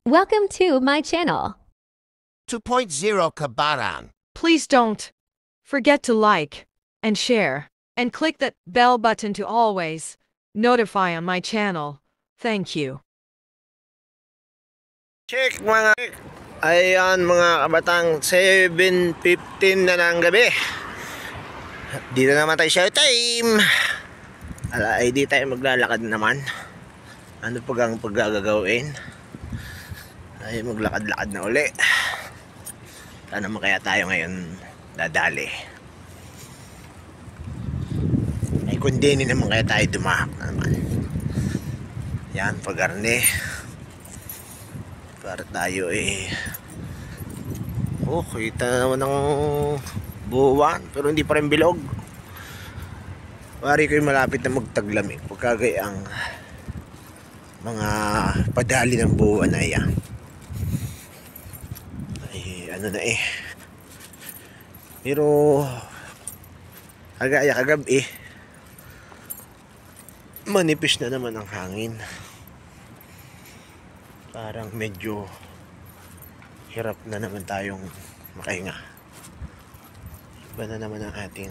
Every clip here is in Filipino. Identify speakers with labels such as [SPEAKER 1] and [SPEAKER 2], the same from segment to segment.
[SPEAKER 1] Welcome to my channel.
[SPEAKER 2] 2.0 Kabarang.
[SPEAKER 3] Please don't forget to like and share and click that bell button to always notify on my channel. Thank you.
[SPEAKER 4] Check mga ayan mga kabatang 7:15 na ng gabi. Dito naman tayo sa time. Ay di tayo maglalakad naman. Ano pag ang paggagawin? Ay maglakad-lakad na uli. Saan naman kaya tayo ngayon dadali? Ay kundi naman kaya tayo dumahak naman. Yan pagarne. Para tayo kita naman ng buwan pero hindi pa rin bilog. Pari ko yung malapit na magtaglamig pagkagay ang mga padali ng buwan na yan. Ay ano na pero kagaya kagabi manipis na naman ang hangin. Parang medyo hirap na naman tayong makahinga. Iba na naman ang ating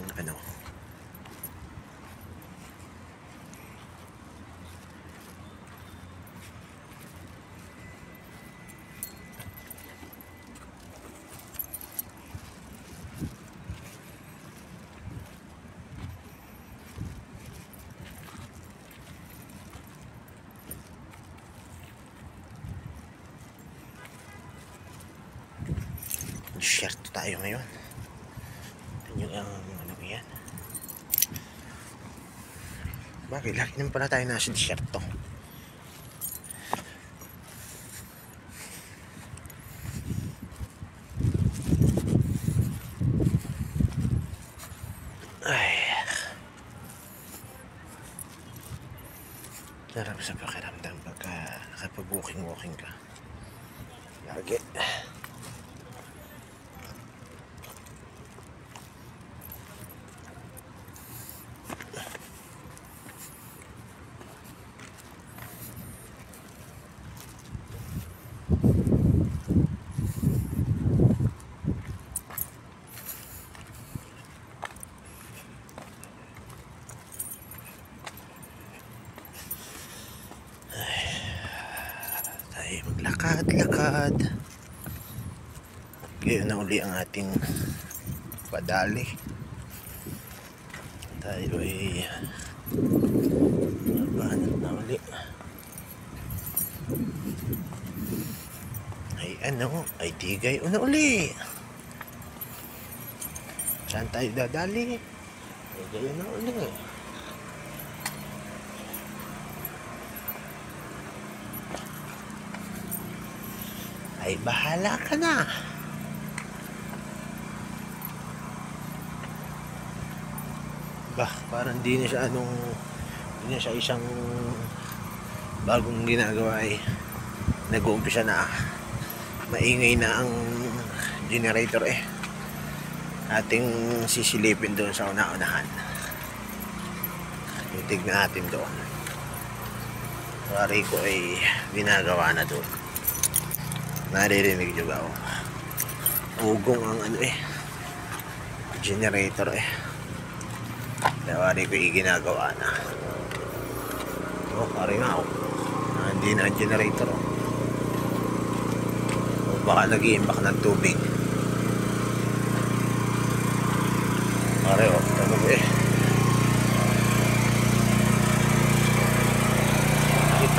[SPEAKER 4] shirt tayo ngayon. Tingnan ang yan. Bakit laki naman pala tayo nasa t-shirt to? Ay sarap sa pakiramdam pagka nakapag-walking ka. Lagi maglakad-lakad. Ngayon na uli ang ating padali. Tayo mabanat na uli. Ay digay na uli. Saan tayo dadali? Digay na uli. Ay bahala ka na. Parang di na siya isang bagong ginagawa nag-uumpisa na maingay na ang generator ating sisilipin doon sa una-unahan. Tignan natin doon. Pari ko ginagawa na doon. Naririnig nyo ba ugong ang generator Pari ko ginagawa na. Pari nga hindi na ang generator baka nag-iimbak ng tubig. Pari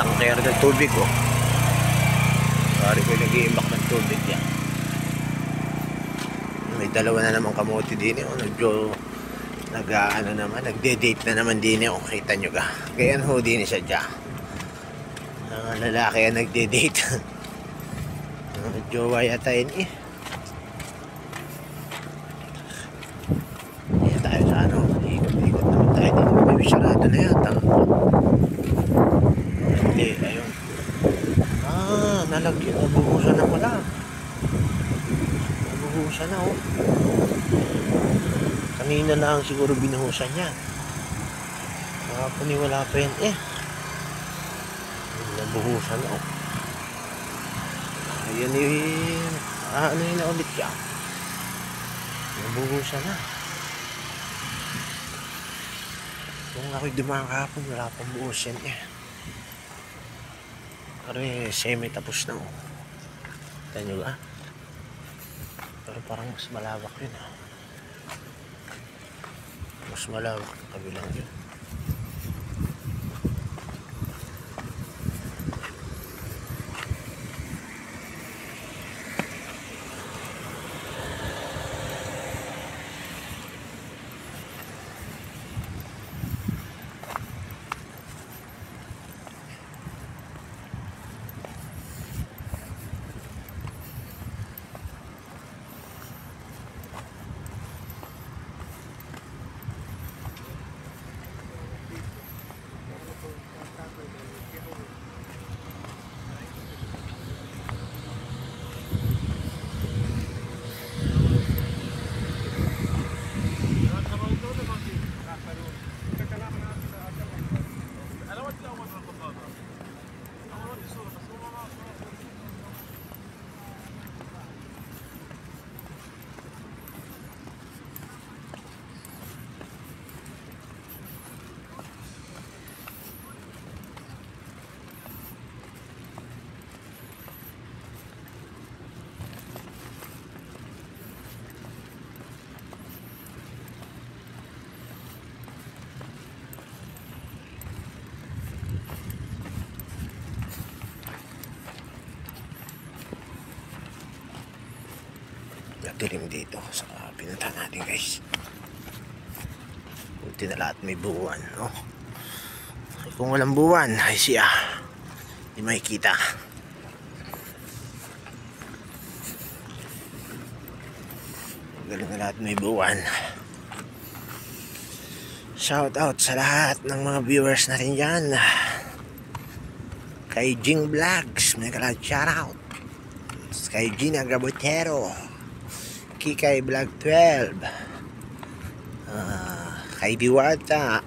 [SPEAKER 4] tangker ng tubig Pari ko nag-iimbak ng tubig yan. May dalawa na naman kamote din medyo nagde-date na naman din kita nyo ka. Ganyan din siya dyan. Ang lalaki ang nagde-date. Jowa yata yun Kaya tayo sa ikot-ikot naman tayo dito. May sarado na yata. Hindi, ayun. Nalagyan. Nabuhusan na pala. Nabuhusan na Kanina lang siguro binuhusan yan. Wala pa yan Nabuhusan na Ayan yun. Ano yun na ulit yan? Nabuhusan na. Kung ako'y dumaan kahapon, wala pang buhos yan eh. Pero semi tapos na oh. Tignan nyo ba? Pero parang mas malawak yun ah. Mas malawak ang kabilang yun. Dilim dito sa pinuntahan natin guys. Buti na lahat may buwan no? Kung walang buwan ay siya hindi makikita. Galing na lahat may buwan. Shout out sa lahat ng mga viewers natin dyan. Kay Jing Vlogs may kalag shout out. Kay Gina Gabotero, Kikay Vlog 12, kay Diwata,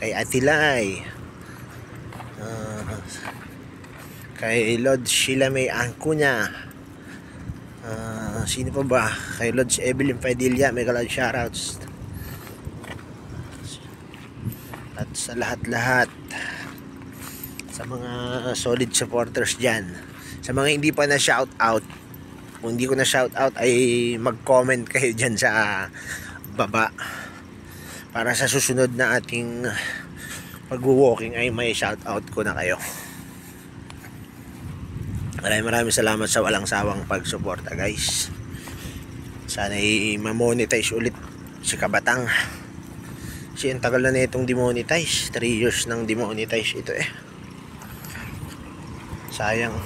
[SPEAKER 4] kay Atilay, kay Lord Sheila May Angkunya, sino pa ba? Kay Lord Evelyn Padilla, may kalad shoutouts. At sa lahat-lahat, sa mga solid supporters dyan, sa mga hindi pa na shoutout, kung hindi ko na shoutout ay mag-comment kayo dyan sa baba para sa susunod na ating pag-walking ay may shoutout ko na kayo. Maraming salamat sa walang sawang pagsuporta guys. Sana i-monetize ulit si Kabatang. Kasi ang tagal na itong demonetize. 3 years nang demonetize ito eh. Sayang.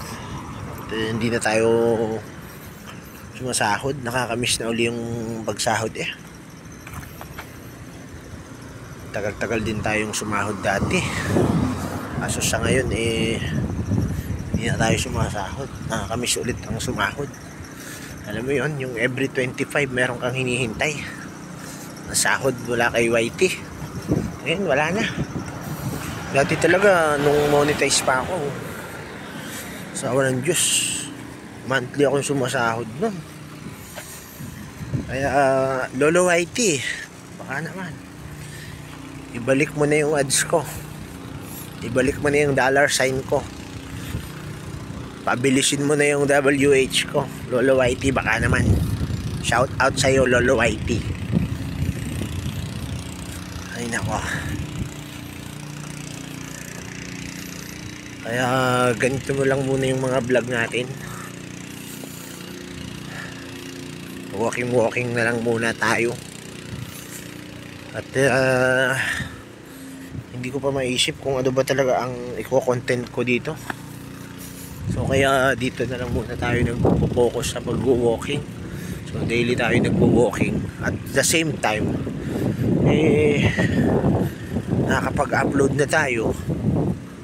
[SPEAKER 4] Hindi na tayo sumasahod. Nakakamiss na uli yung pagsahod eh. Tagal-tagal din tayong sumahod dati. Kaso sa ngayon eh hindi na tayo sumasahod. Nakakamiss ulit ang sumahod. Alam mo yon, yung every 25 meron kang hinihintay na sahod mula kay YT. Ngayon wala na. Dati talaga nung monetize pa ako, sa awa ng Diyos, monthly akong sumasahod nun. Kaya Lolo YT, baka naman ibalik mo na yung ads ko, ibalik mo na yung dollar sign ko, pabilisin mo na yung WH ko. Lolo YT, baka naman. Shout out sa'yo Lolo YT. Ay nako. Kaya ganito mo lang muna yung mga vlog natin. Walking na lang muna tayo. At hindi ko pa maisip kung ano ba talaga ang i-content ko dito. So kaya dito na lang muna tayo nagpo-focus sa pag-walking. So daily tayo nagpo-walking. At the same time nakakapag-upload na tayo,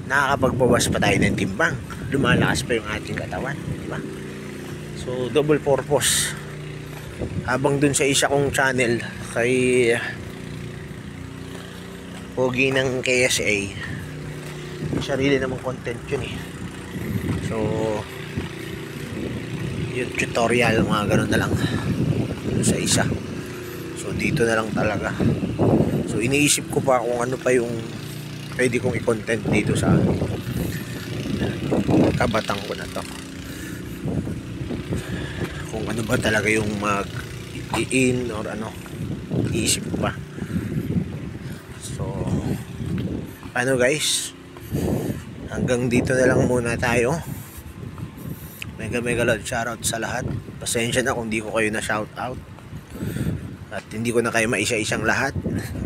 [SPEAKER 4] nakakapagbawas pa tayo ng timbang, lumalakas pa yung ating katawan, di ba? So double purpose. Habang dun sa isa kong channel kay Pogi ng KSA, sarili namang content yun eh. So yung tutorial, mga ganun na lang sa isa. So dito na lang talaga. So iniisip ko pa kung ano pa yung pwede kong i-content dito sa kabatang ko na to, kung ano ba talaga yung mag-i-in or ano, iisip ko pa. So ano guys, hanggang dito na lang muna tayo. Mega love shoutout sa lahat. Pasensya na kung di ko kayo na shoutout at hindi ko na kayo maisa-isang lahat.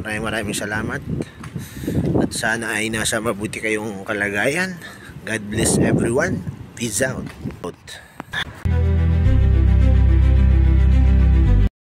[SPEAKER 4] Maraming salamat at sana ay nasa mabuti kayong kalagayan. God bless everyone. Peace out.